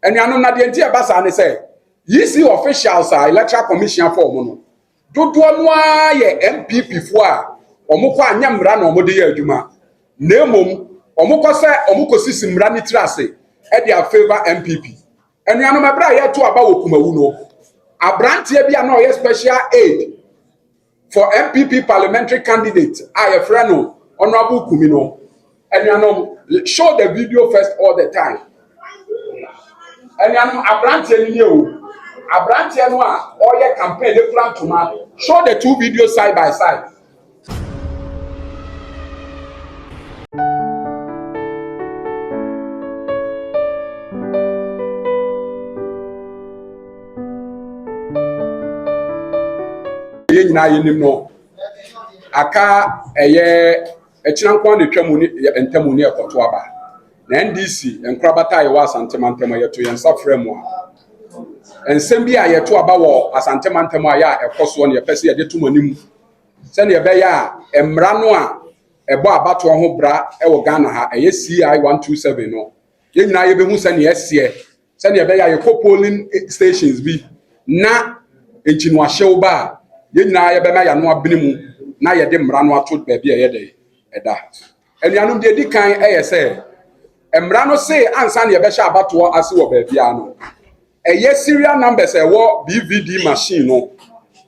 And you know na the entire basa ne say you see officials are electoral commission for no do no ye MPP fo a omo kwa anya mra na omo de ye adwuma na emom omo ko se omo ko sisi mra ni tirase e dia favor MPP and you know my bra ye to aba wokumawu no abrantie bia na oye special aid for MPP parliamentary candidate I a friend no honorable Kumino and you know show the video first all the time and you know abrantie ni o abrantie no a oye campaign dey plan to show the two videos side by side. Nyina yenim no aka eye echiranko na twam ni entamu ni ekoto aba na NDC enkrabata ye wa asantemantam yeto yensa fremu a ensem bi a yeto aba wo asantemantam a ya ekoso na yepese ye de tumanim se na yebe ya emra no a ebo abato ho bra e wo Ghana ha eye CI 127 no ye nyina ye behu se na yese se na yebe ya ye polling stations bi na enchinu ahyew ba ye nyina ye be ma ya no abene mu na ye de mra no ato ba bia ye de eda enuanum de di kan se emra no say ansa na ye be sha abato ase wo ba bia no eye serial numbers wo BVD machine no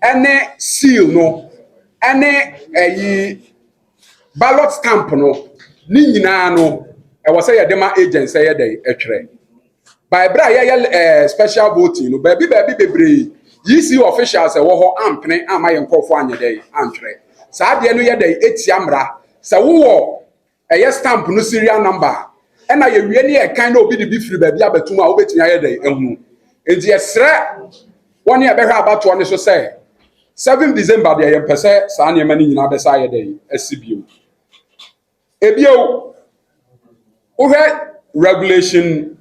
ene seal no ene ballot stamp no ni nyina no wo say ye de ma agency ye de etwere by bra ye special voting no ba bi bebre yi see officials e wo ho ampene amaye nkofo anyede antwere saa de no ye de etia mra se wo eye stamp no serial number e na ye wie ne e kan na obi de bi firi ba bi abatum a obetumi aye de ehunu enti esre woni e behwe abato ne so say 7 December de ye pese saa ne mani nyina be saa ye de asibio ebio uhwe regulation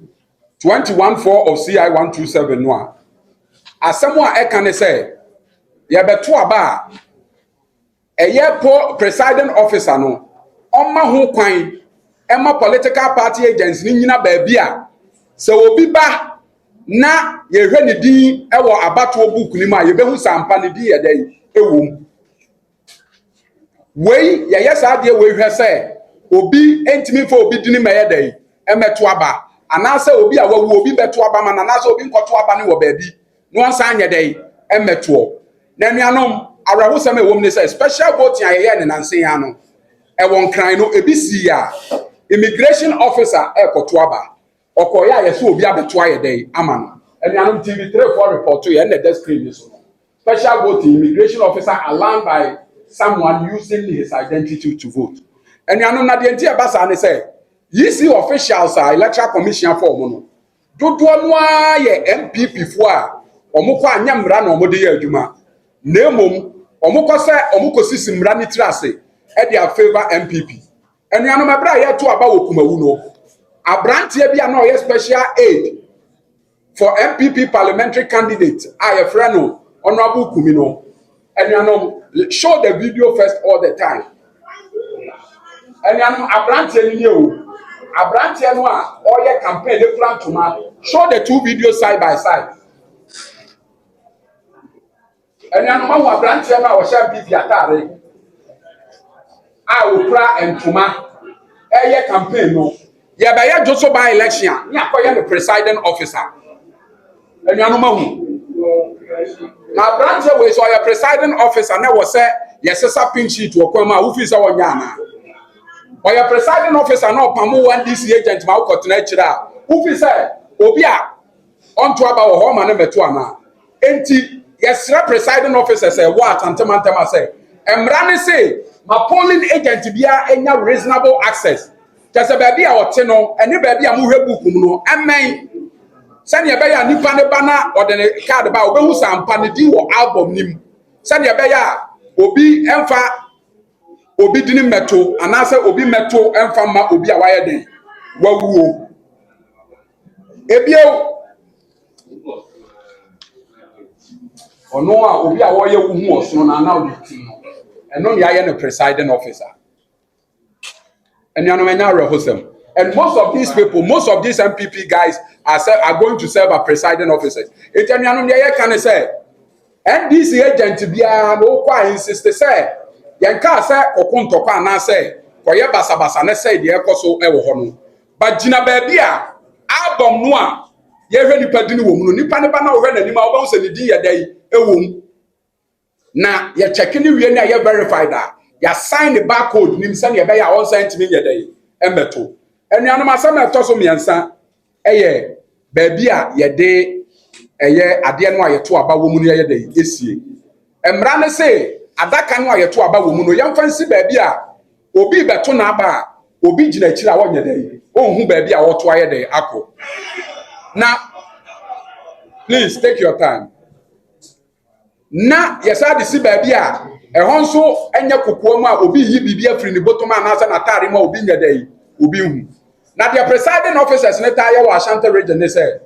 21.4 of CI 127 no a asemo a eka ne say ye beto aba eye presiding officer no omma ho kwan ema political party agents ni nyina ba bia se obi ba na ye hwe ne din e wo abato book ni ma ye behu sampa ne din ye dai ewom wei ye yesa de we hwe say obi entimi for obi din ma ye dai emeto aba anase obi a wawu obi beto aba ma na anase obi nkoto aba ne wo ba bi no ansa anye dai emeto na nuanom arahu sema ewom ne say special voting ayeye ne nansen ya no e won kran no ebi si ya immigration officer ekoto aba okoya ye so obi abeto aye dai ama no nuanom TV3 for report to ye na the screen so special voting immigration officer alarmed by someone using his identity to vote nuanom na de ntia basa ne say yi see officials are electoral commission for mo no dodo no aye MPP fo a omo kwa anya mra na omo de ye adwuma na emom omo ko se omo ko sisi mra ni tirase e dia favor MPP enuanum abra ye to aba wokumawu no abrantie bia na oye special aid for MPP parliamentary candidate I a friend no honorable Kumino enuanum show the video first all the time enuanum abrantie ni o abrantie no a oye campaign dey plan to show the two videos side by side. And I'm going to branch him out of MPP atare. I will cry and tuma. A campaign no. Yeah, by your just by election. Yeah, I am the presiding officer. And you know now branch away so your presiding officer never say yes, a pin sheet to come out who is our yana. Or your presiding officer no pamu one DC agent ma ko tena who is say obia on to about home and number 2 ana. Enti yes, presiding officer say what antemantema say emrane say my polling agent bia enya reasonable access just a baby a wote no ene baby a mo hwe book mu no amen sane ye be ya nipa ne bana or the card ba obehu sampa ne di wo album nim sane ye be ya obi emfa obi dini meto anase obi meto emfa ma obi a waye den wawuo ebio ono a obi a wo ye wo hu oso na na o di no eno ya ye no presiding officer enuano menya rehosem And most of these people, most of these MPP guys are going to serve as presiding officers. It can say NDC agent biya no kwa insist say yanka say okontokwa na say koye basabasa na say de ekoso ewo ho no. But jina baabi a album no a ye hwe nipa dini wo mu no nipa ne ba na wo hwe nanim a wo ba se ne din ye dai ewo mu. Na ye check ni wie na ye verify that ya sign the barcode nim se na ye be ya on sign timi ye dai embeto. Enuanom asem etoso miensa eye baabi a ye de eye ade no a ye to aba wo mu no ye dai esie. Emra ne se adaka no a ye to aba wo mu no yemfa nsi baabi a obi beto na aba a obi gina kira wo nye dai onhu baabi a wo to aye dai akọ. Now please take your time. Na yesa de si baabi a ehon so enye kokoa mu a obi yi bibia afiri ni bottom anasa na tare mu a obi nye dai obi hu. Na the presiding officers ne ta ye wa Ashanti region ne say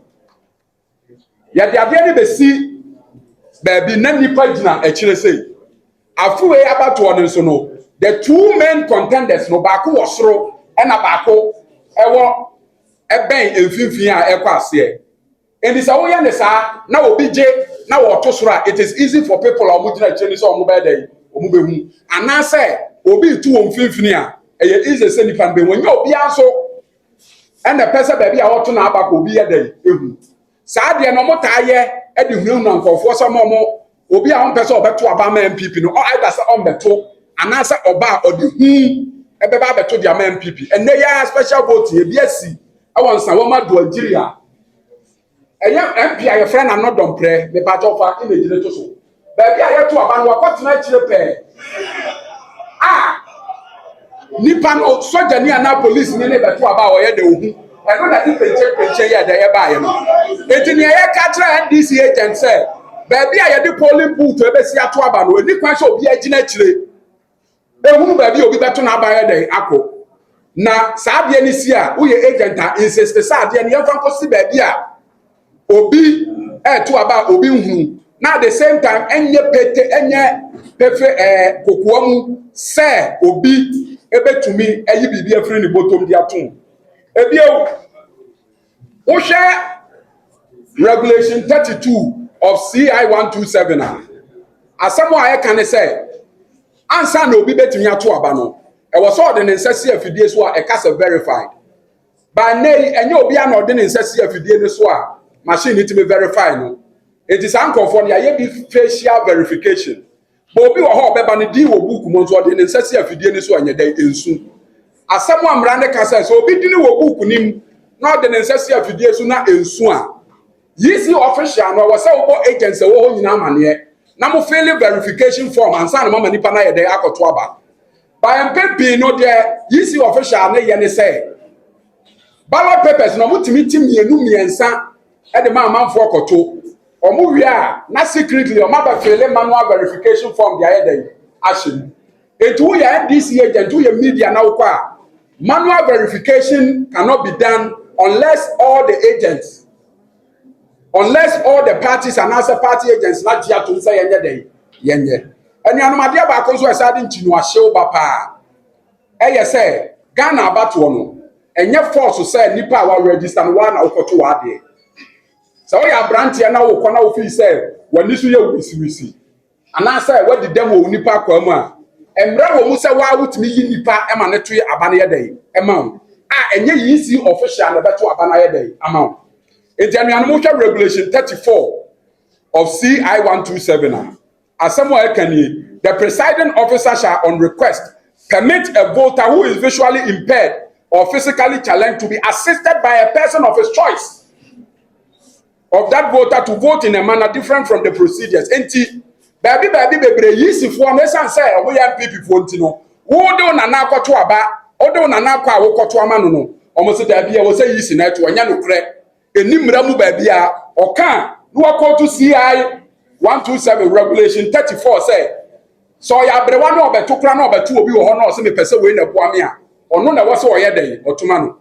ya de ade ne be si baabi na nipa gina akire sei afuwe abato on so no the two main contenders no baako wo soro e na baako ewo eben emfinfin a ekọ ase eni sa wo ya ne sa na obi je na wo to soro a it is easy for people omo gina akire ni so omo be dey omo be hu ana say obi tu wo mfinfin a eye easy say nipa be wonya obi anso and the person baby a woto na aba ko obi ye dey ehu saa de no mota ye e de hunu na nkofo so mo obi a won person obeto aba ma MPP no or either say on beto ana say oba odi hu e be ba beto dia ma MPP and ya special vote e bi asi e won san wo ma do Nigeria eya MP a ye friend na no don pre me pa tofa image ne to so baby a ye to aba no wakotena chire pe nipa no soja ni ana police ni ne beto aba o ye de ohu eno na ti penche ya de ye ba ye no enti ne ye ka tra NDC agent say baby a ye de polling booth e be si ato aba no eni kwan so obi agina chire ehunu baby obi beto na aba ye de akọ na saa de ni si a wo ye agent a insist saa de ne ye fa nkosi baby a obi to aba obi hunu na at the same time enye pete enye pefe kokoa mu say obi ebetumi ayi bibi afiri ni bottom dia ton ebio wo hwe regulation 32 of CI 127 asamo aye kan say ansa na obi betumi ato aba no e was all the necessary afidie so a ekasa verified by nay enye obi a na ode necessary afidie ne so a machine it me verify no it is ankonfo na ye bi facial verification but obi wo ho beba ne di wo book mo so ode necessary afidie ne so anya dai ensu asamo amra ne ka say so obi di ne wo book nim na ode necessary afidie so na ensu a yisi official no wo say wo agency wo ho nyina amane na mo fill verification form ansa na mama nipa na ye dai akoto aba by MPP no there yisi official ne ye ne say ballot papers no mutimi miensa e de manfo akoto omo wi a na secretly o ma ba fill manual verification form dia ye dai ahye etu ya NDC agent ya media na ukwa manual verification cannot be done unless all the parties and as party agents na dia to say yenye dai yenye enu anumade ba ko so esade ntinu ahye ba pa eye say Ghana abato no enye force say nipa wa register no wa na ukoto wa de so ya branch na wo kona wo fi say wani so ye wisi ana say what the demo nipa kwa mu a emra wo mu say wa wutimi yi nipa e ma ne to aba na ye dai e ma enye yisi official na beto aba na ye dai ama Ejanuanu regulation 34 of CI 127 asemo ekani the presiding officer shall on request permit a voter who is visually impaired or physically challenged to be assisted by a person of his choice of that voter to vote in a manner different from the procedures. Enti baby bebre yisifo no san say obo ya MPP fo ntino wo de na na akoto aba o de na na akwa wo koto ama no omo se da bia wo say yisi na to anya no kre enimra mu baby a oka no akoto CI 127 regulation 34 say so ya brewa no obeto kra no obeto obi wo ho no se me pese we na boa me a ono na wo se oye den otuma no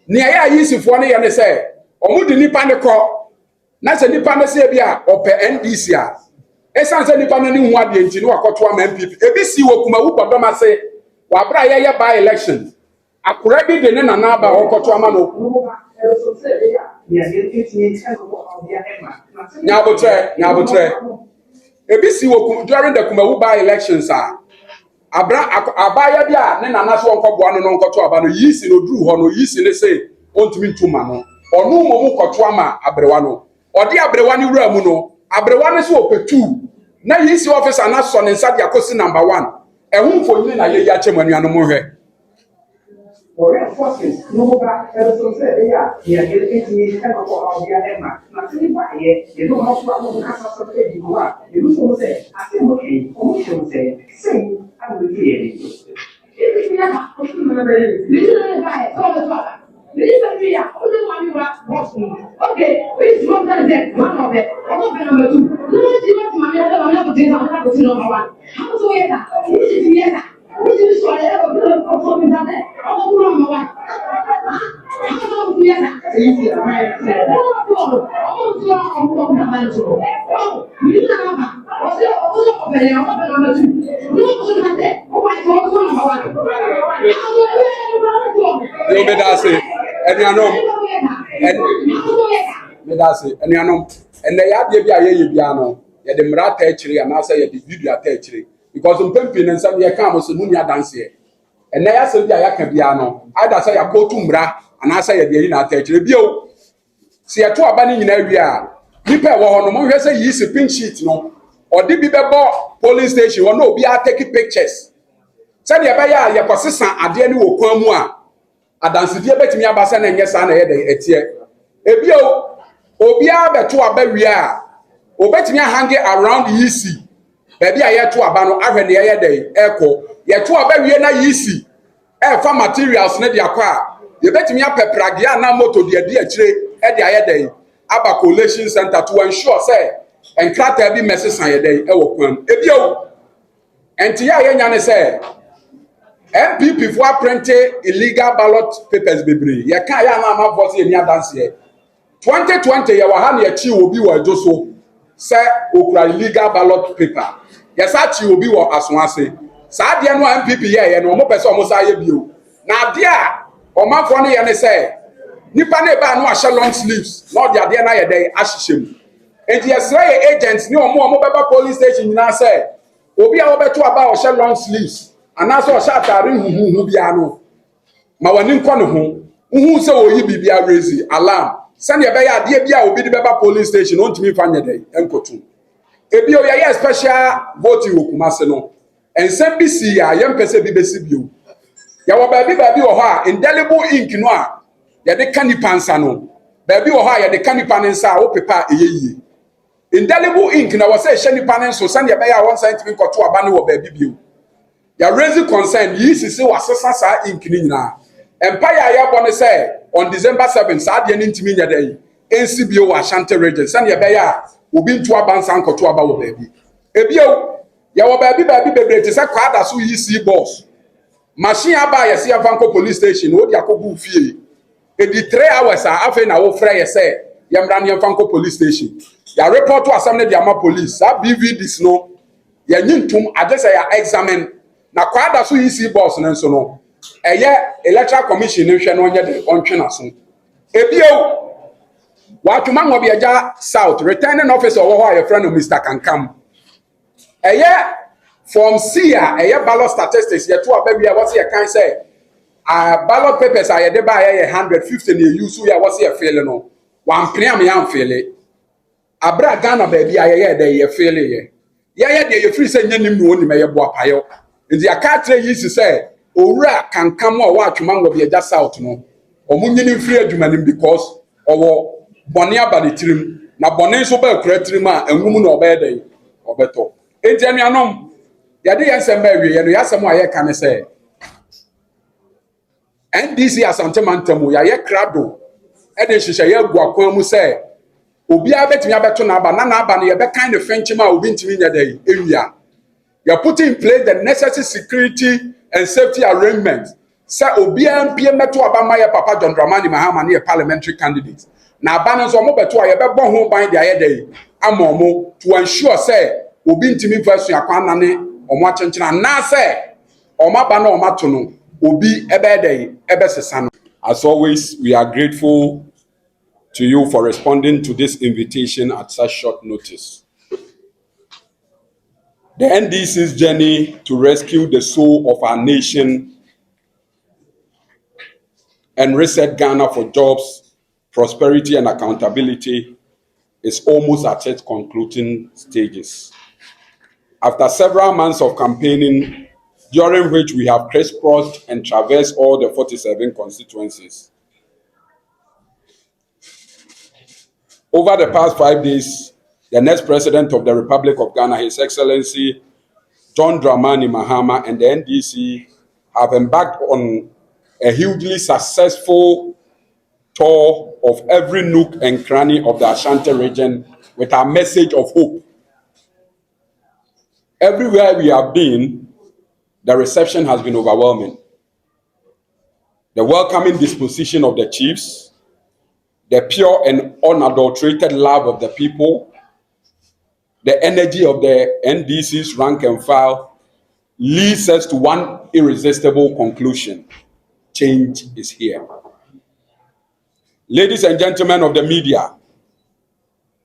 ne ya yisifo no ye ne say omo di nipa ne ko na se nipa na se bia ope NDC a esan se nipa na ni hu ade nti no akoto ama MPP ebi si wo kuma wu bodoma se wa bra ye by election akora bi de ne nana aba okoto ama no nyabotre ebi si wo during the Kumawu by elections abaya bi a ne nana so onkoboa no nkoto aba no yisi no duru ho no yisi ne say ontumi ntuma no onu momu koto ama abrewa no odi abrewa ni wura mu no abrewa ne so opetu na yisi officer na so ne nsa dia kosi number 1 ehun mfonyi na ye ya chemanu anu mo hwe Ora forces no ba so se ya ele que tinha que colocar o dia é mais na se vai e não vamos falar no caso só de igual e não somos assim muito como chama se sim a mulher ele tinha que colocar ele vai só ele ia o nome va ok we want to say one of it number 2 no se vai mamãe ela vai não tem nada para não falar how so é This one, because mpempi and some ye come so munya dance here and na ya se bia ya ka bia no ada say ya kotu mra and say ya de na atachire bio se ya to aba ni nyina wi a nipa wo ho no mo hwe say yi se pink sheet no odi bi bebo police station wo no obi a take pictures say de ba ya ye kwosesa ade ni wo kwan mu a adanse die betimi aba say na nye sa na ye de etie ebio obi a beto aba wi a obetimi hang around yisi baby a yeto aba no ahwe ne ye dey eko yeto aba wie na yisi fa materials ne de akwa ye betimi apeprage ya na moto de ade akire e de aye dey aba collection center to ensure say enkrata bi mesesan ye dey e wo kwam ebio enti ya ye nya ne say NPP for print illegal ballot papers bebre ye kan ya na ma vote ye ni dance ye 2020 ye wa ha ne achi obi wa joso say okra illegal ballot paper yes achi obi wo asonase saa de no MPP ye no mo pese o mo sa ye bio na de a o mafo no ye ne say nipa na ba no ahye long sleeves na de ade na ye dey ahyehyem enti yesra ye agents ni o mo beba police station nyina say obi a wo beto aba o hye long sleeves ana so o hye atare huhuhu bia no ma wani nko ne ho uhu se oyi bibia raise alarm send ye be ya ade bia obi de beba police station on timi fa nye dey enkotu ebi o ya special voting wo Kumasi no ensem bi si ya yempese bi besi bio ya wo baabi wo ho a indelible ink no a ya de kanipa nsa no baabi wo ho a ya de kanipa nsa wo pepa eyeye indelible ink na wo say shanipa nso sane ya be ya 1 cm nkoto aba ne wo baabi bio ya raise concern yi sisi wasesa sa ink ni nyina empire ya bo ne say on December 7 sa de ni ntimi nya dai ensi bio wa Ashanti region sane ya be ya obi ntu abansa nkoto aba wo baabi ebio ya wo baabi bebre te se kwada so yi si boss machine aba ya si afanko police station wo di akobu fie edi 3 hours afa na wo frɛ ye se ya mra ne afanko police station ya report to asam ne di ama police a BVDs no ya nyintum agese ya examine na kwada so yi si boss ne nso no eye electoral commission ne hwɛ no onye de ontwe na so ebio Watuma Ngobiaja South, returning officer over your friend Mr. Kankam. From SIA, ballot statistics, you two baby, what's your kind say? Ballot papers are de buy 150 near you, so ya what's your feeling? No, 1 premium young feeling. Abra Ghana baby, they feeling. Yeah, you free saying you know, may your boy pile. In the Akatre used to say, Ora can come or watch Mangobiaja South, no, or Munini free Jumanim because or Bonia by the trim, na Bonin so bad creatrima and woman or bad day or better. Etianom, Yadi and Mary, and Yasamoya can say. NDC Asantemantamu, Yaya Crado, and she shall go say, Ubia bet me abeto na banana ban be kind of Frenchman will be in your day area. You are putting in place the necessary security and safety arrangements. Sir Obia PM to Abamaya Papa John Dramani Mahama near parliamentary candidates. Na balance omo beto aye be bon ho ban de aye dey amomo to ensure say obi ntimi version akwana ne omo achenchere na say omo aba na omo to no obi ebe dey ɛbɛsesa no. As always, we are grateful to you for responding to this invitation at such short notice. The NDC's journey to rescue the soul of our nation and reset Ghana for jobs, prosperity, and accountability is almost at its concluding stages. After several months of campaigning, during which we have crisscrossed and traversed all the 47 constituencies, over the past 5 days, the next President of the Republic of Ghana, His Excellency John Dramani Mahama, and the NDC have embarked on a hugely successful tour of every nook and cranny of the Ashanti region with our message of hope. Everywhere we have been, the reception has been overwhelming. The welcoming disposition of the chiefs, the pure and unadulterated love of the people, the energy of the NDC's rank and file leads us to one irresistible conclusion: change is here. Ladies and gentlemen of the media,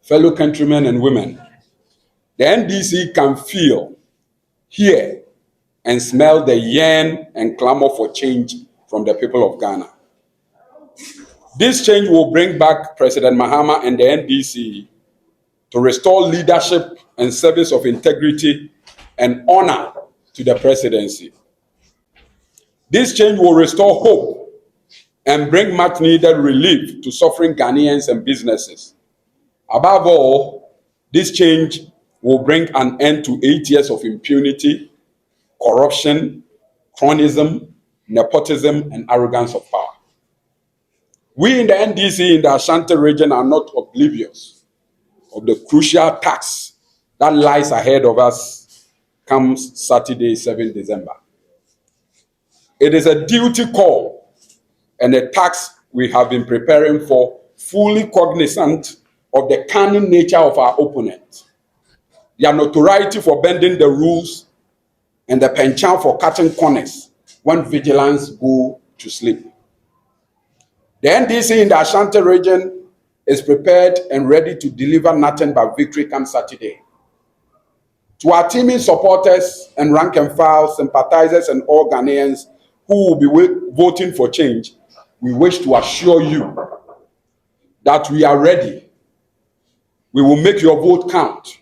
fellow countrymen and women, the NDC can feel, hear, and smell the yearn and clamor for change from the people of Ghana. This change will bring back President Mahama and the NDC to restore leadership and service of integrity and honor to the presidency. This change will restore hope and bring much needed relief to suffering Ghanaians and businesses. Above all, this change will bring an end to 8 years of impunity, corruption, cronyism, nepotism, and arrogance of power. We in the NDC in the Ashanti region are not oblivious of the crucial task that lies ahead of us comes Saturday, 7th December. It is a duty call and a task we have been preparing for, fully cognizant of the cunning nature of our opponent, their notoriety for bending the rules, and the penchant for cutting corners when vigilance go to sleep. The NDC in the Ashanti region is prepared and ready to deliver nothing but victory come Saturday. To our teaming supporters and rank and file sympathizers and all Ghanaians who will be voting for change, we wish to assure you that we are ready. We will make your vote count.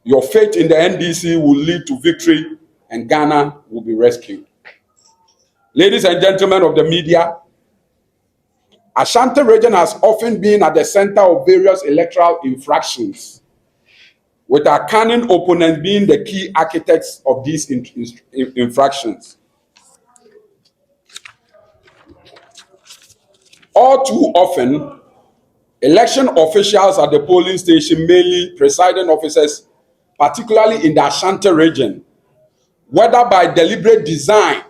Your faith in the NDC will lead to victory and Ghana will be rescued. Ladies and gentlemen of the media, Ashanti region has often been at the center of various electoral infractions, with our cunning opponents being the key architects of these infractions. All too often, election officials at the polling station, mainly presiding officers, particularly in the Ashanti region, whether by deliberate design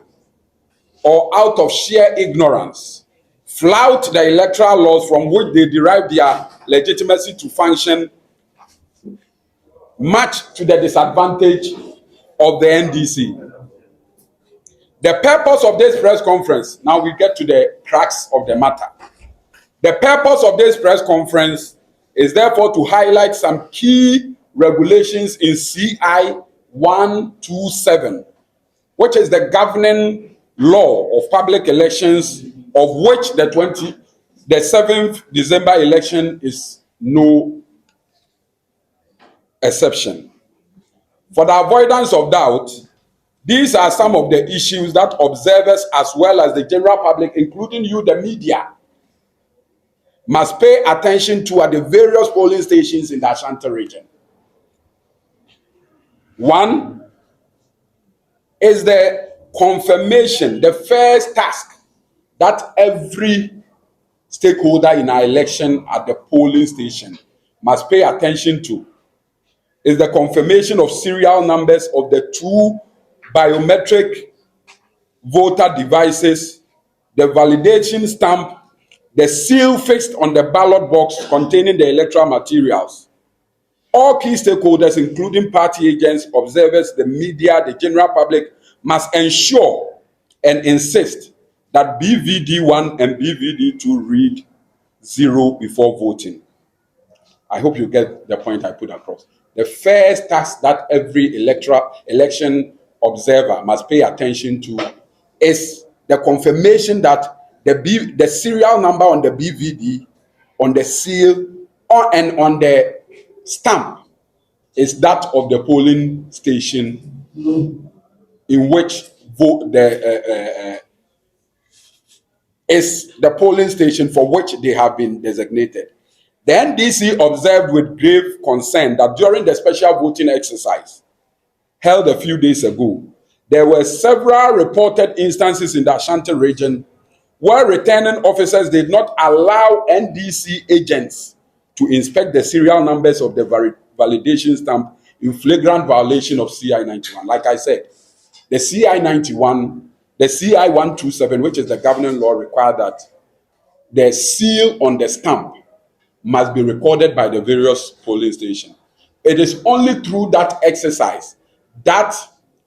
or out of sheer ignorance, flout the electoral laws from which they derive their legitimacy to function, much to the disadvantage of the NDC. The purpose of this press conference, now we get to the crux of the matter. The purpose of this press conference is therefore to highlight some key regulations in CI 127, which is the governing law of public elections, of which the 7th December election is no exception. For the avoidance of doubt, these are some of the issues that observers as well as the general public, including you, the media, must pay attention to at the various polling stations in the Ashanti region. One is the confirmation, the first task that every stakeholder in our election at the polling station must pay attention to, is the confirmation of serial numbers of the two biometric voter devices, the validation stamp, the seal fixed on the ballot box containing the electoral materials. All key stakeholders, including party agents, observers, the media, the general public, must ensure and insist that BVD1 and BVD2 read 0 before voting. I hope you get the point I put across. The first task that every election observer must pay attention to is the confirmation that the serial number on the BVD, on the seal, and on the stamp is that of the polling station in which is the polling station for which they have been designated. The NDC observed with grave concern that during the special voting exercise held a few days ago, there were several reported instances in the Ashanti region where returning officers did not allow NDC agents to inspect the serial numbers of the validation stamp in flagrant violation of CI 91. Like I said, the CI 91, the CI 127, which is the governing law, require that the seal on the stamp must be recorded by the various polling stations. It is only through that exercise that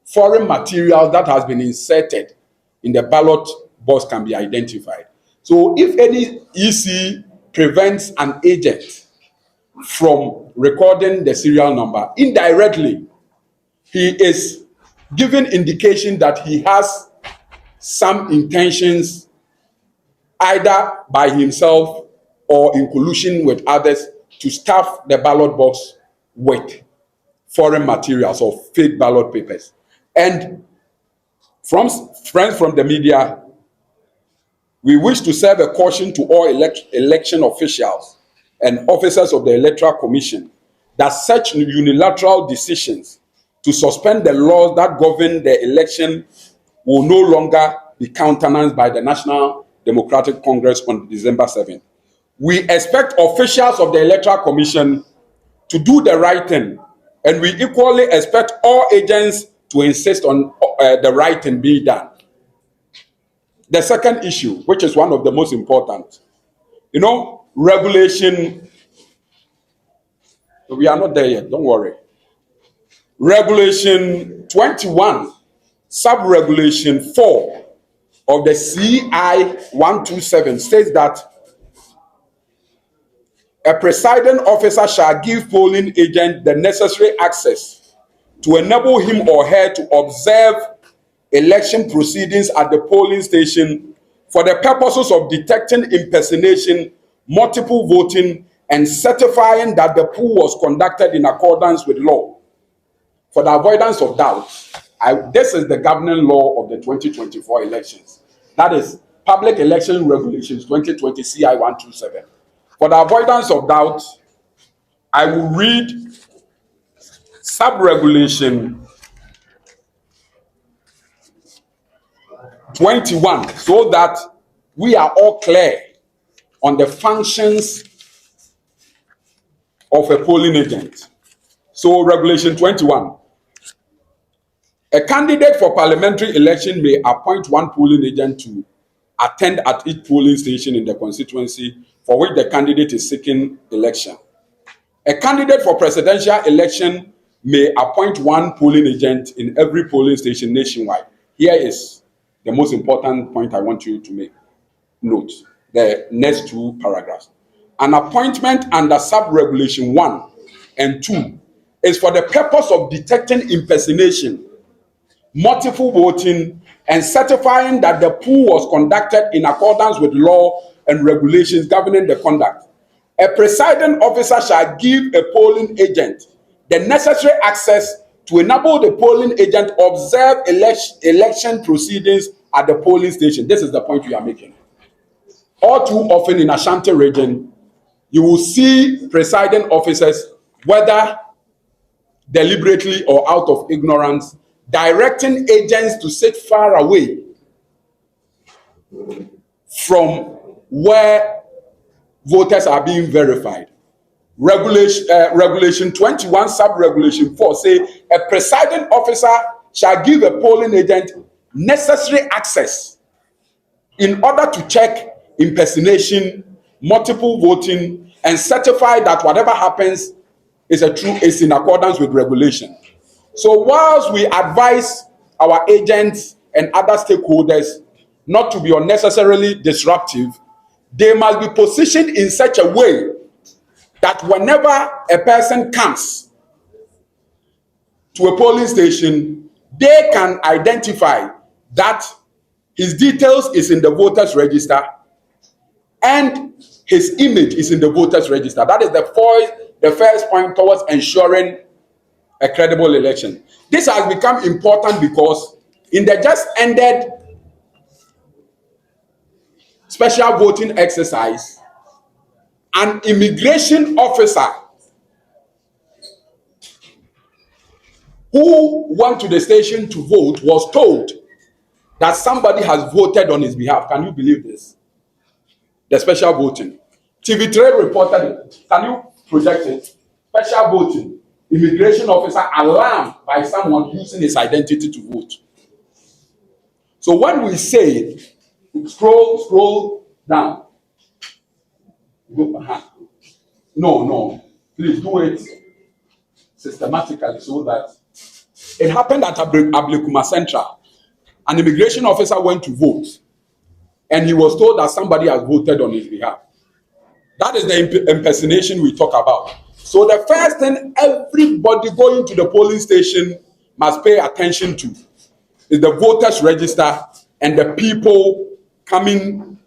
foreign material that has been inserted in the ballot box can be identified. So if any EC prevents an agent from recording the serial number, indirectly, he is giving indication that he has some intentions either by himself or in collusion with others to stuff the ballot box with foreign materials or fake ballot papers. And from friends from the media, we wish to serve a caution to all election officials and officers of the Electoral Commission that such unilateral decisions to suspend the laws that govern the election will no longer be countenanced by the National Democratic Congress on December 7th. We expect officials of the Electoral Commission to do the right thing, and we equally expect all agents to insist on the right thing being done. The second issue, which is one of the most important, regulation, we are not there yet, don't worry. Regulation 21, sub-regulation 4 of the CI 127 states that a presiding officer shall give polling agent the necessary access to enable him or her to observe election proceedings at the polling station for the purposes of detecting impersonation, multiple voting, and certifying that the poll was conducted in accordance with law. For the avoidance of doubt, this is the governing law of the 2024 elections. That is Public Election Regulations 2020 CI 127. For the avoidance of doubt, I will read sub-regulation 21 so that we are all clear on the functions of a polling agent. So, regulation 21. A candidate for parliamentary election may appoint one polling agent to attend at each polling station in the constituency for which the candidate is seeking election. A candidate for presidential election may appoint one polling agent in every polling station nationwide. Here is the most important point I want you to make note, the next two paragraphs. An appointment under sub-regulation 1 and 2 is for the purpose of detecting impersonation, multiple voting, and certifying that the poll was conducted in accordance with law and regulations governing the conduct. A presiding officer shall give a polling agent the necessary access to enable the polling agent observe election proceedings at the polling station. This is the point we are making. All too often in Ashanti region, you will see presiding officers, whether deliberately or out of ignorance, directing agents to sit far away from where voters are being verified. Regulation 21, sub-regulation 4 say a presiding officer shall give a polling agent necessary access in order to check impersonation, multiple voting, and certify that whatever happens is in accordance with regulation. So whilst we advise our agents and other stakeholders not to be unnecessarily disruptive, they must be positioned in such a way that whenever a person comes to a polling station, they can identify that his details is in the voters register and his image is in the voters register. That is the first point towards ensuring a credible election. This has become important because in the just ended special voting exercise, an immigration officer who went to the station to vote was told that somebody has voted on his behalf. Can you believe this? The special voting. TV3 reported it. Can you project it? Special voting. Immigration officer alarmed by someone using his identity to vote. So when we say, scroll down. No. Please do it systematically so that it happened at Ablikuma Central. An immigration officer went to vote and he was told that somebody has voted on his behalf. That is the impersonation we talk about. So the first thing everybody going to the polling station must pay attention to is the voters register and the people coming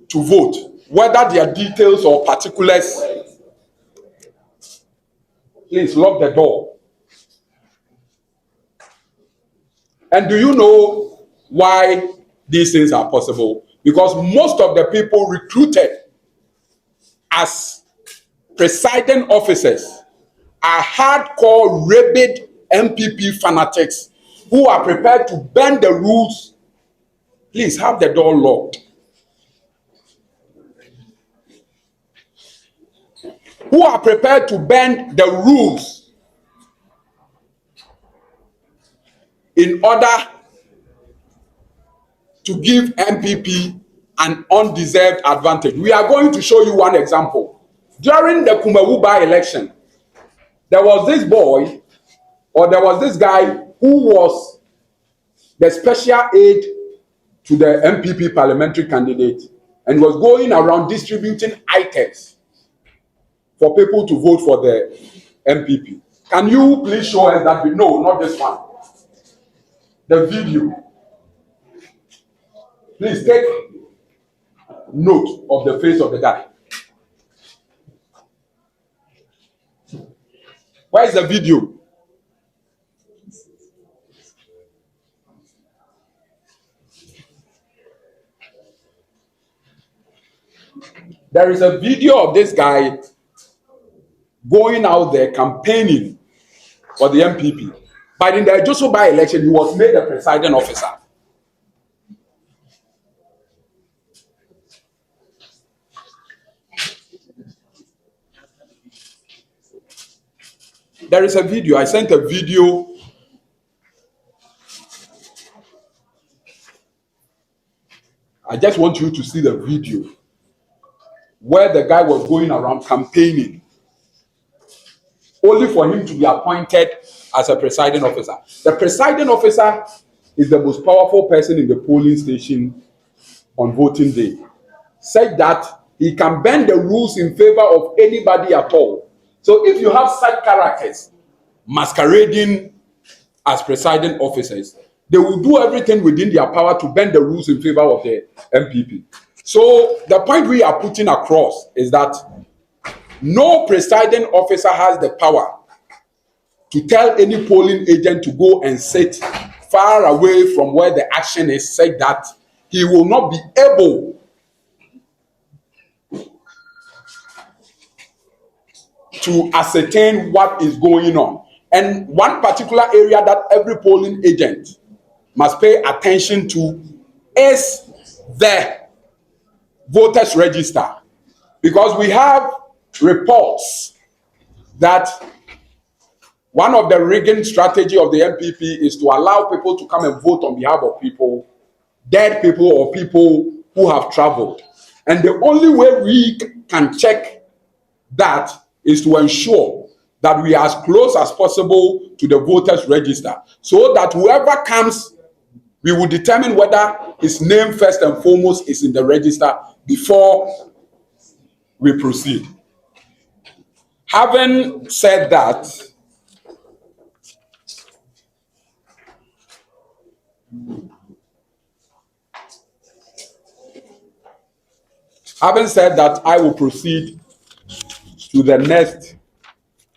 to vote, whether their details or particulars. Please lock the door. And do you know why these things are possible? Because most of the people recruited as presiding officers are hardcore, rabid NPP fanatics who are prepared to bend the rules. Please have the door locked. Who are prepared to bend the rules in order to give NPP an undeserved advantage. We are going to show you one example. During the Kumawu by-election, there was this boy, or there was this guy who was the special aide to the NPP parliamentary candidate and was going around distributing items for people to vote for the NPP. Can you please show us that video? No, not this one. The video. Please take note of the face of the guy. Where is the video? There is a video of this guy going out there campaigning for the NPP. But in the Ejoso by-election, he was made the presiding officer. There is a video. I sent a video. I just want you to see the video where the guy was going around campaigning only for him to be appointed as a presiding officer. The presiding officer is the most powerful person in the polling station on voting day. Said that he can bend the rules in favor of anybody at all. So if you have such characters masquerading as presiding officers, they will do everything within their power to bend the rules in favor of the NPP. So the point we are putting across is that no presiding officer has the power to tell any polling agent to go and sit far away from where the action is, said that he will not be able to ascertain what is going on. And one particular area that every polling agent must pay attention to is the voters register. Because we have reports that one of the rigging strategy of the NPP is to allow people to come and vote on behalf of people, dead people or people who have traveled. And the only way we can check that is to ensure that we are as close as possible to the voters register, so that whoever comes We will determine whether his name first and foremost is in the register before we proceed. Having said that, I will proceed to the next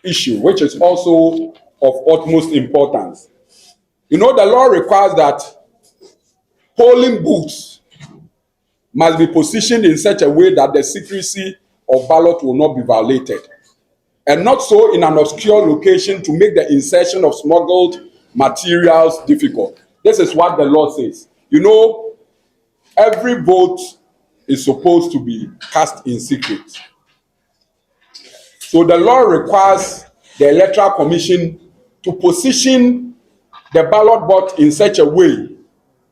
issue, which is also of utmost importance. You know, the law requires that polling booths must be positioned in such a way that the secrecy of ballot will not be violated, and not so in an obscure location to make the insertion of smuggled materials difficult. This is what the law says. You know, every vote is supposed to be cast in secret. So the law requires the Electoral Commission to position the ballot box in such a way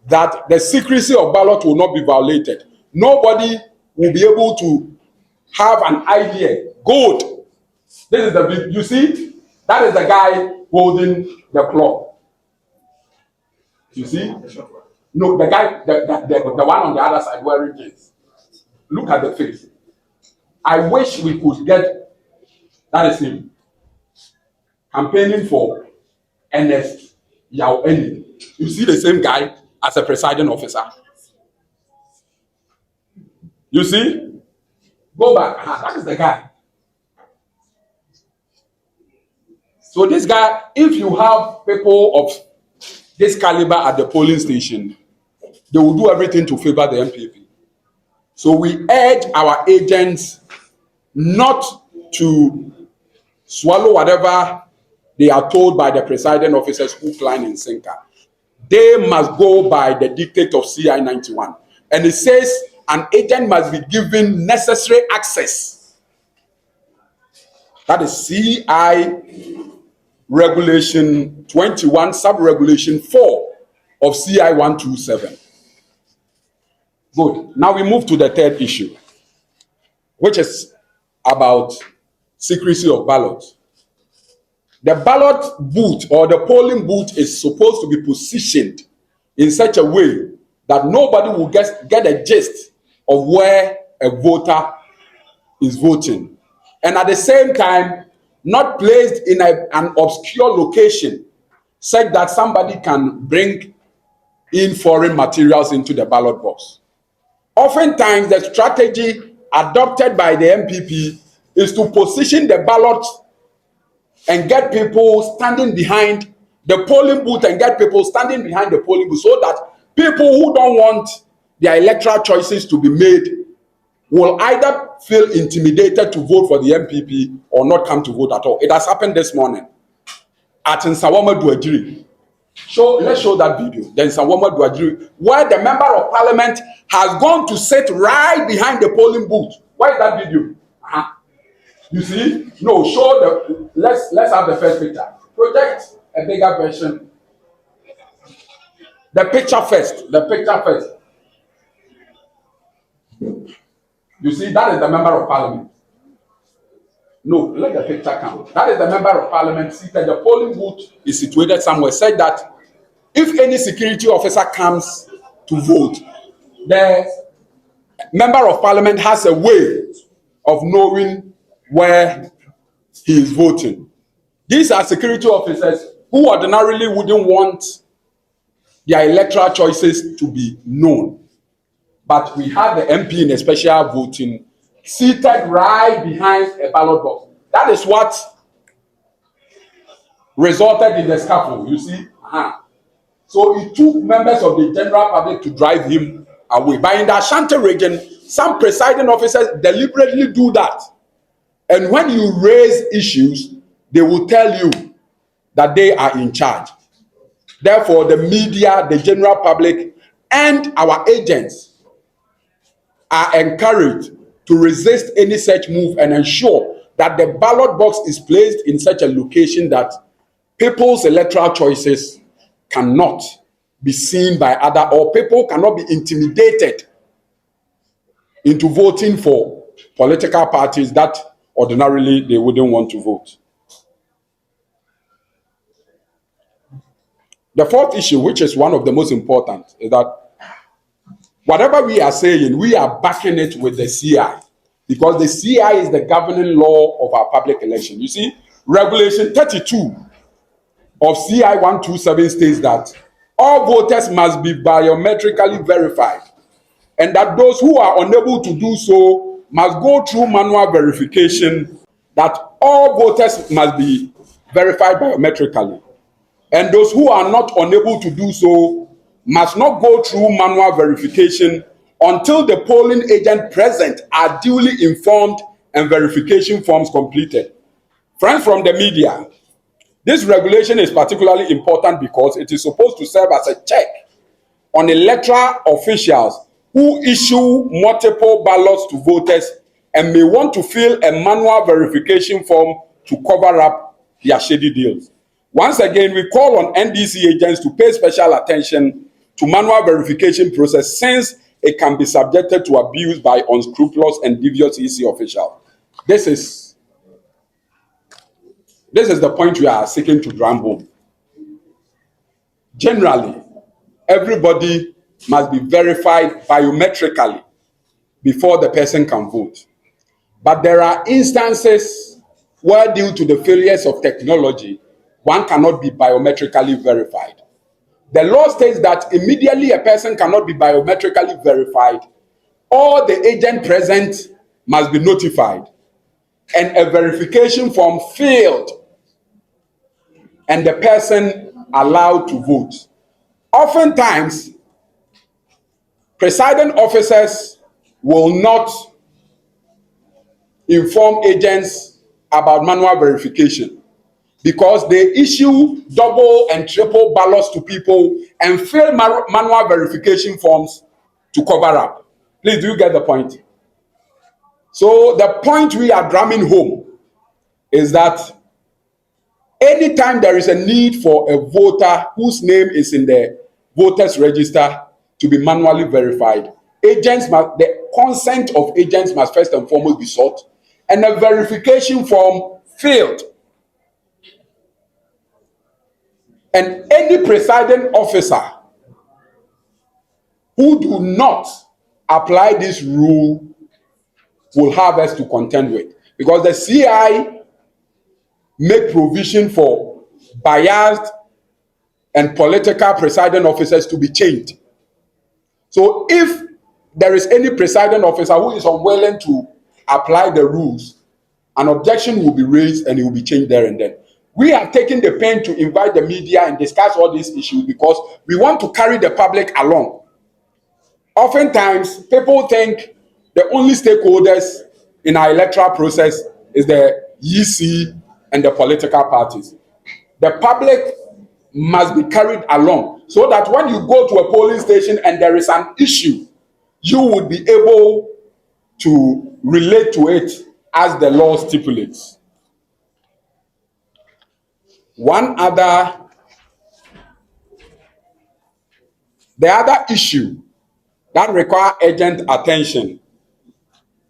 that the secrecy of ballot will not be violated. Nobody will be able to have an idea. Good. This is the, you see, that is the guy holding the clock. You see? No, the guy, the one on the other side wearing jeans. Look at the face. I wish we could get, that is him, campaigning for Ernest Yao-Eni. You see the same guy as a presiding officer. You see? Go back. That is the guy. So this guy, if you have people of this caliber at the polling station, they will do everything to favor the NPP. So we urge our agents not to swallow whatever they are told by the presiding officers hook, line, and sinker. They must go by the dictate of CI 91. And it says an agent must be given necessary access. That is CI Regulation 21, Sub-Regulation 4 of CI 127. Good. Now we move to the third issue, which is about secrecy of ballots. The ballot booth or the polling booth is supposed to be positioned in such a way that nobody will get a gist of where a voter is voting. And at the same time, not placed in an obscure location such that somebody can bring in foreign materials into the ballot box. Oftentimes, the strategy adopted by the NPP is to position the ballot and get people standing behind the polling booth and get people standing behind the polling booth so that people who don't want their electoral choices to be made will either feel intimidated to vote for the NPP or not come to vote at all. It has happened this morning at Nsawama Duadjiri. Let's show that video. The Nsawama Duadjiri, where the member of parliament has gone to sit right behind the polling booth. Where is that video? You see? No, show the, let's have the first picture. Project a bigger version. The picture first. You see, that is the member of parliament. No, let the picture come. That is the member of parliament seated. The polling booth is situated somewhere. Said that if any security officer comes to vote, the member of parliament has a way of knowing where he is voting. These are security officers who ordinarily wouldn't want their electoral choices to be known. But we have the MP in a special voting seated right behind a ballot box. That is what resulted in the scuffle, you see. So it took members of the general public to drive him away. But in the Ashanti region, some presiding officers deliberately do that. And when you raise issues, they will tell you that they are in charge. Therefore, the media, the general public, and our agents are encouraged to resist any such move and ensure that the ballot box is placed in such a location that people's electoral choices cannot be seen by other, or people cannot be intimidated into voting for political parties that ordinarily they wouldn't want to vote. The fourth issue, which is one of the most important, is that whatever we are saying, we are backing it with the CI, because the CI is the governing law of our public election. You see, Regulation 32 of CI 127 states that all voters must be biometrically verified, and that those who are unable to do so must go through manual verification, that all voters must be verified biometrically, and those who are not unable to do so must not go through manual verification until the polling agent present are duly informed and verification forms completed. Friends from the media, this regulation is particularly important because it is supposed to serve as a check on electoral officials who issue multiple ballots to voters and may want to fill a manual verification form to cover up their shady deals. Once again, we call on NDC agents to pay special attention to manual verification process, since it can be subjected to abuse by unscrupulous and devious EC officials. This is the point we are seeking to drum home. Generally, everybody must be verified biometrically before the person can vote. But there are instances where, due to the failures of technology, one cannot be biometrically verified. The law states that immediately a person cannot be biometrically verified, all the agent present must be notified, and a verification form filled, and the person allowed to vote. Oftentimes, presiding officers will not inform agents about manual verification, because they issue double and triple ballots to people and fill manual verification forms to cover up. Please, do you get the point? So the point we are drumming home is that anytime there is a need for a voter whose name is in the voters register to be manually verified, the consent of agents must first and foremost be sought, and a verification form filled. And any presiding officer who do not apply this rule will have us to contend with, because the CI make provision for biased and political presiding officers to be changed. So if there is any presiding officer who is unwilling to apply the rules, an objection will be raised and it will be changed there and then. We have taken the pain to invite the media and discuss all these issues because we want to carry the public along. Oftentimes, people think the only stakeholders in our electoral process is the EC and the political parties. The public must be carried along so that when you go to a polling station and there is an issue, you would be able to relate to it as the law stipulates. The other issue that requires urgent attention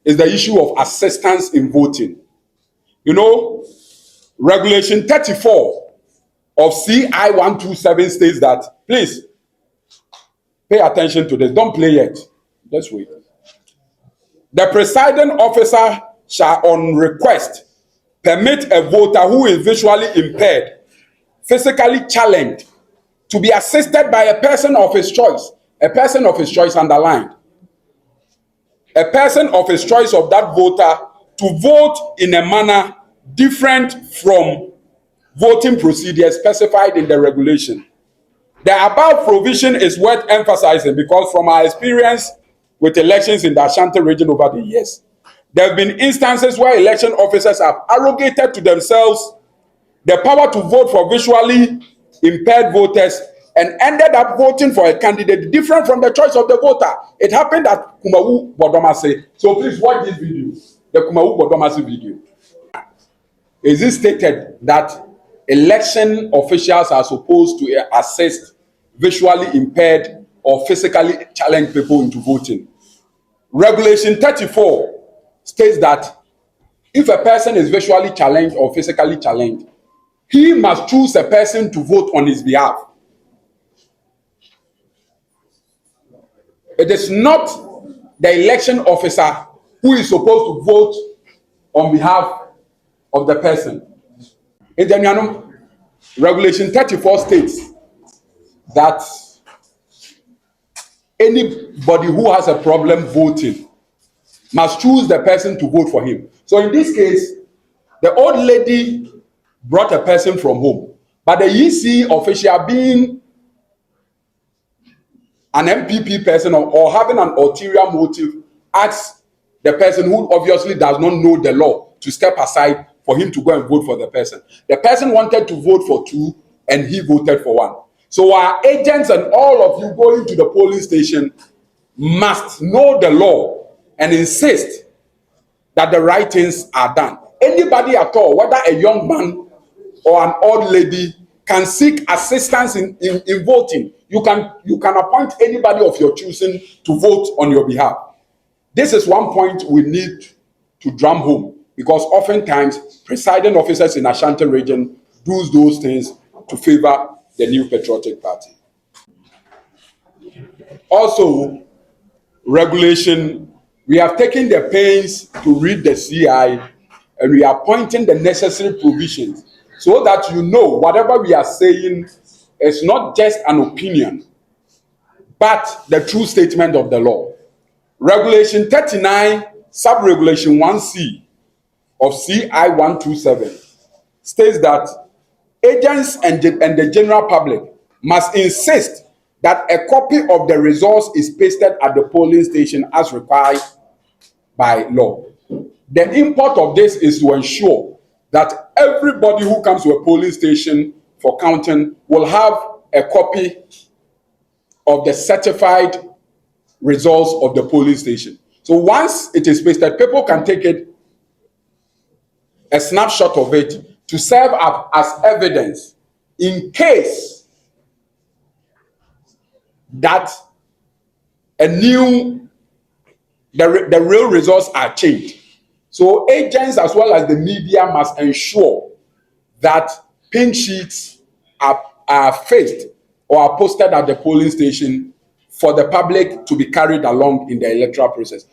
is the issue of assistance in voting. You know, Regulation 34 of CI 127 states that, please, pay attention to this. Don't play yet. Just wait. The presiding officer shall, on request, permit a voter who is visually impaired, physically challenged, to be assisted by a person of his choice. A person of his choice underlined. A person of his choice of that voter to vote in a manner different from voting procedures specified in the regulation. The above provision is worth emphasizing because from our experience with elections in the Ashanti region over the years, there have been instances where election officers have arrogated to themselves the power to vote for visually impaired voters and ended up voting for a candidate different from the choice of the voter. It happened at Kumawu Bodomase. So please watch this video, the Kumawu Bodomase video. It is stated that election officials are supposed to assist visually impaired or physically challenged people into voting. Regulation 34 states that if a person is visually challenged or physically challenged, he must choose a person to vote on his behalf. It is not the election officer who is supposed to vote on behalf of the person. In the Regulation 34 states that anybody who has a problem voting must choose the person to vote for him. So in this case, the old lady brought a person from home, but the EC official, being an MPP person or having an ulterior motive, asks the person who obviously does not know the law to step aside for him to go and vote for the person. The person wanted to vote for two and he voted for one. So our agents and all of you going to the polling station must know the law and insist that the right things are done. Anybody at all, whether a young man or an old lady, can seek assistance in voting. You can appoint anybody of your choosing to vote on your behalf. This is one point we need to drum home, because oftentimes presiding officers in Ashanti region do those things to favor the New Patriotic Party. Also, regulation, we have taken the pains to read the CI and we are pointing the necessary provisions so that you know whatever we are saying is not just an opinion, but the true statement of the law. Regulation 39, sub-regulation 1C of CI 127 states that agents and the general public must insist that a copy of the results is pasted at the polling station as required by law. The import of this is to ensure that everybody who comes to a polling station for counting will have a copy of the certified results of the polling station. So once it is pasted, people can take it, a snapshot of it, to serve up as evidence in case that the real results are changed. So agents as well as the media must ensure that pink sheets are faced or are posted at the polling station for the public to be carried along in the electoral process.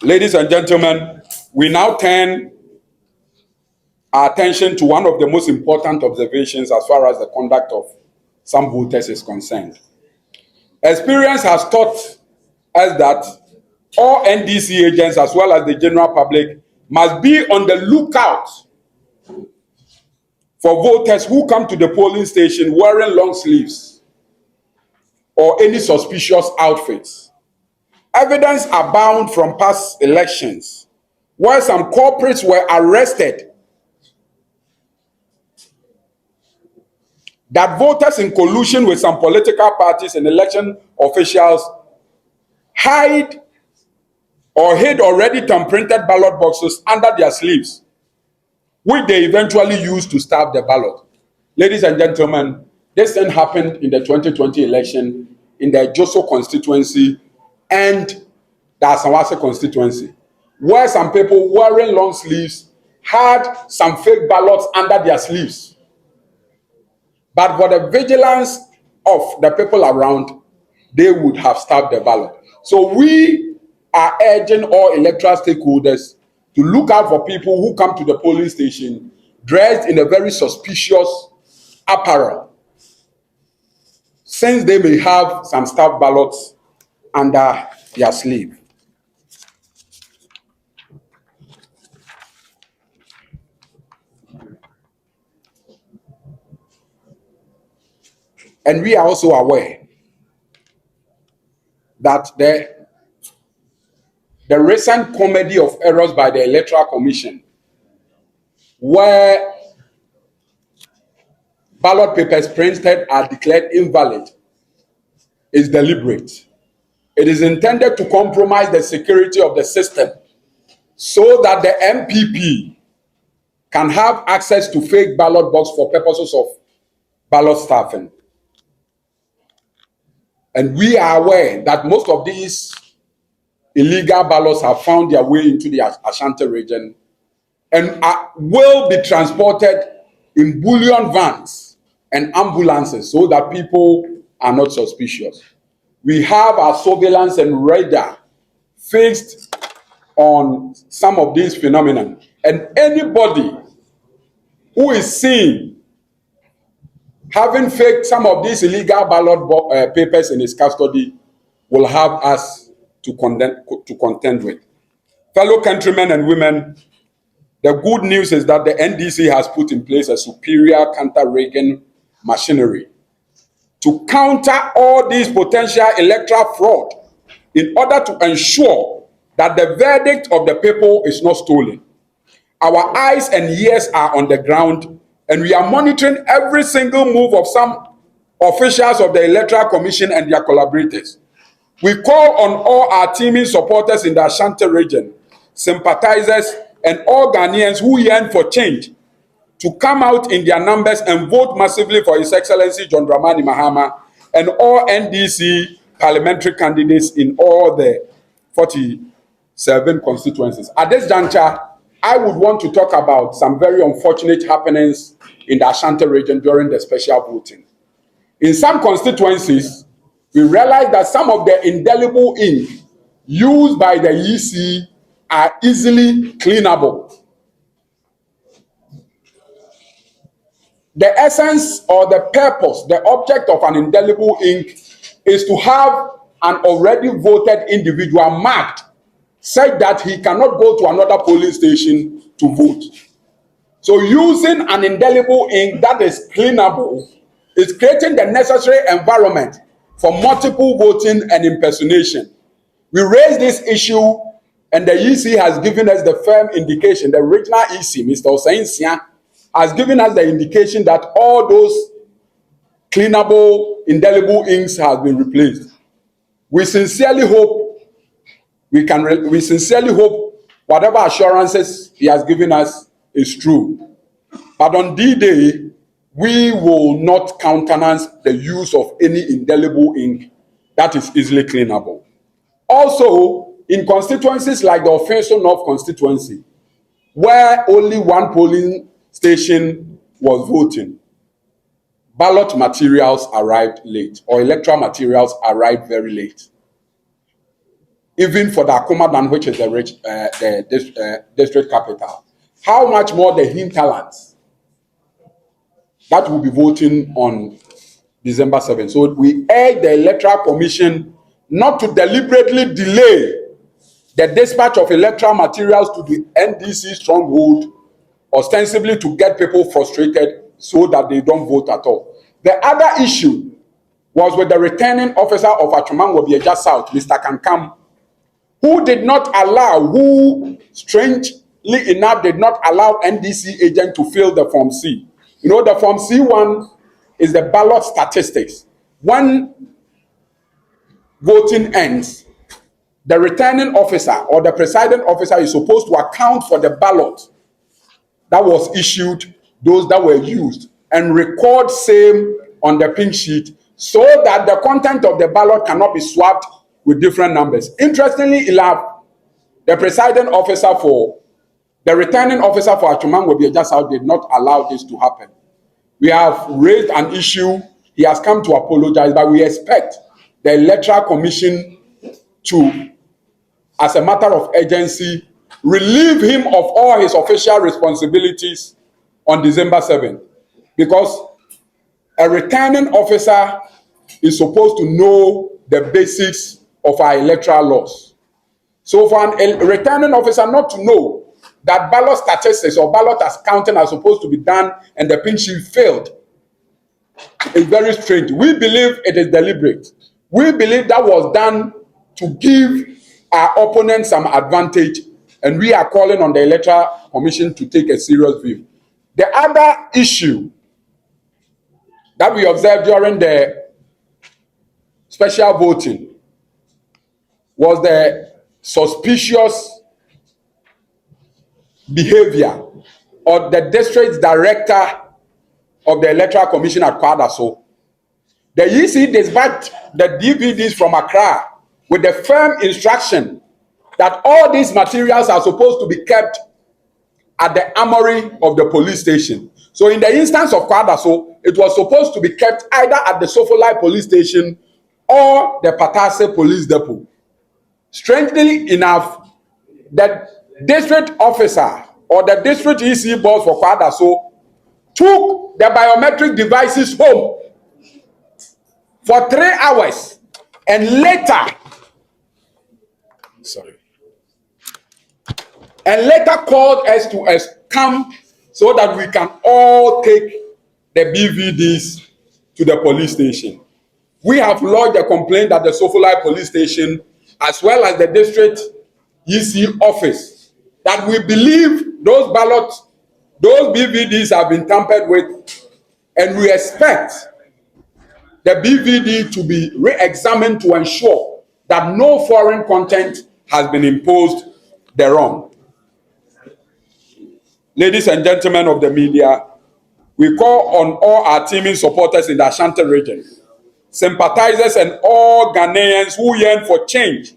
Ladies and gentlemen, we now turn our attention to one of the most important observations as far as the conduct of some voters is concerned. Experience has taught us that all NDC agents as well as the general public must be on the lookout for voters who come to the polling station wearing long sleeves or any suspicious outfits. Evidence abound from past elections where some culprits were arrested that voters in collusion with some political parties and election officials hid already thumb-printed ballot boxes under their sleeves, which they eventually used to stamp the ballot. Ladies and gentlemen, this thing happened in the 2020 election in the Joso constituency and the Asawase constituency, where some people wearing long sleeves had some fake ballots under their sleeves. But for the vigilance of the people around, they would have stabbed the ballot. So we are urging all electoral stakeholders to look out for people who come to the polling station dressed in a very suspicious apparel, since they may have some stabbed ballots under their sleeve. And we are also aware that the recent comedy of errors by the Electoral Commission, where ballot papers printed are declared invalid, is deliberate. It is intended to compromise the security of the system so that the NPP can have access to fake ballot box for purposes of ballot stuffing. And we are aware that most of these illegal ballots have found their way into the Ashanti region and will be transported in bullion vans and ambulances so that people are not suspicious. We have our surveillance and radar fixed on some of these phenomena. And anybody who is seen having faked some of these illegal ballot papers in his custody will have us to contend with. Fellow countrymen and women, the good news is that the NDC has put in place a superior counter-rigging machinery to counter all these potential electoral fraud in order to ensure that the verdict of the people is not stolen. Our eyes and ears are on the ground, and we are monitoring every single move of some officials of the Electoral Commission and their collaborators. We call on all our teaming supporters in the Ashanti region, sympathizers, and all Ghanaians who yearn for change to come out in their numbers and vote massively for His Excellency John Dramani Mahama and all NDC parliamentary candidates in all the 47 constituencies. At this juncture, I would want to talk about some very unfortunate happenings in the Ashanti region during the special voting. In some constituencies, we realized that some of the indelible ink used by the EC are easily cleanable. The essence or the purpose, the object of an indelible ink is to have an already voted individual marked such that he cannot go to another polling station to vote. So using an indelible ink that is cleanable is creating the necessary environment for multiple voting and impersonation. We raised this issue and the EC has given us the firm indication, the regional EC, Mr. Oseinsia, has given us the indication that all those cleanable, indelible inks have been replaced. We sincerely hope whatever assurances he has given us is true. But on D-Day, we will not countenance the use of any indelible ink that is easily cleanable. Also, in constituencies like the Offenso North constituency, where only one polling station was voting, ballot materials arrived late, or electoral materials arrived very late. Even for the Akumadan, which is the district capital. How much more the hinterlands that will be voting on December 7th. So we urge the Electoral Commission not to deliberately delay the dispatch of electoral materials to the NDC stronghold, ostensibly to get people frustrated so that they don't vote at all. The other issue was with the returning officer of Achumangobieja South, Mr. Kankam, who strangely enough, did not allow NDC agent to fill the Form C. You know, the Form C1 is the ballot statistics. When voting ends, the returning officer or the presiding officer is supposed to account for the ballot that was issued, those that were used, and record same on the pink sheet so that the content of the ballot cannot be swapped with different numbers. Interestingly enough, the returning officer for Achumangobieja South did not allow this to happen. We have raised an issue. He has come to apologize, but we expect the Electoral Commission to, as a matter of urgency, relieve him of all his official responsibilities on December 7th. Because a returning officer is supposed to know the basics of our electoral laws. So for a returning officer not to know that ballot statistics or ballot counting are supposed to be done and the pink sheet failed is very strange. We believe it is deliberate. We believe that was done to give our opponents some advantage, and we are calling on the Electoral Commission to take a serious view. The other issue that we observed during the special voting was the suspicious behavior of the district director of the Electoral Commission at Kwadaso. The EC dispatched the DVDs from Accra with the firm instruction that all these materials are supposed to be kept at the armory of the police station. So in the instance of Kwadaso, it was supposed to be kept either at the Sofolai police station or the Patase police depot. Strangely enough, the district officer or the district EC boss for Kwadaso took the biometric devices home for 3 hours and later called us to come so that we can all take the BVDs to the police station. We have lodged a complaint at the Sofolai police station as well as the district EC office that we believe those BVDs have been tampered with, and we expect the BVD to be re-examined to ensure that no foreign content has been imposed thereon. Ladies and gentlemen of the media, we call on all our teaming supporters in the Ashanti region, sympathizers and all Ghanaians who yearn for change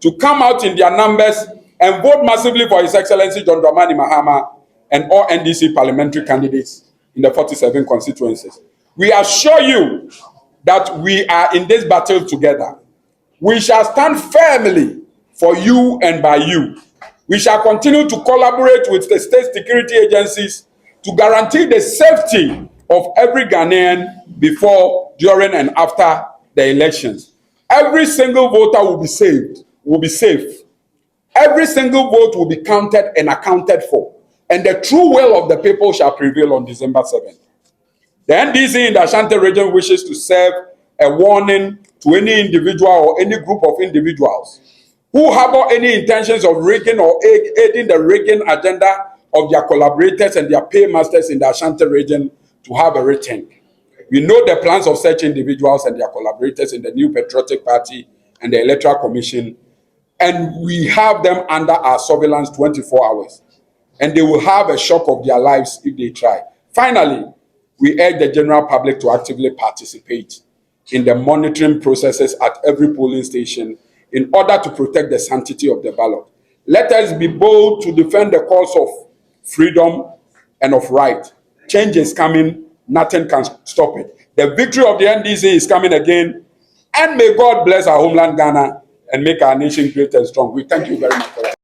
to come out in their numbers and vote massively for His Excellency John Dramani Mahama and all NDC parliamentary candidates in the 47 constituencies. We assure you that we are in this battle together. We shall stand firmly for you and by you. We shall continue to collaborate with the state security agencies to guarantee the safety of every Ghanaian before, during, and after the elections. Every single voter will be safe. Every single vote will be counted and accounted for, and the true will of the people shall prevail on December 7th. The NDC in the Ashanti region wishes to serve a warning to any individual or any group of individuals who harbor any intentions of rigging or aiding the rigging agenda of their collaborators and their paymasters in the Ashanti region to have a rethink. We know the plans of such individuals and their collaborators in the New Patriotic Party and the Electoral Commission, and we have them under our surveillance 24 hours. And they will have a shock of their lives if they try. Finally, we urge the general public to actively participate in the monitoring processes at every polling station in order to protect the sanctity of the ballot. Let us be bold to defend the cause of freedom and of right. Change is coming, nothing can stop it. The victory of the NDC is coming again, and may God bless our homeland Ghana and make our nation great and strong. We thank you very much for that.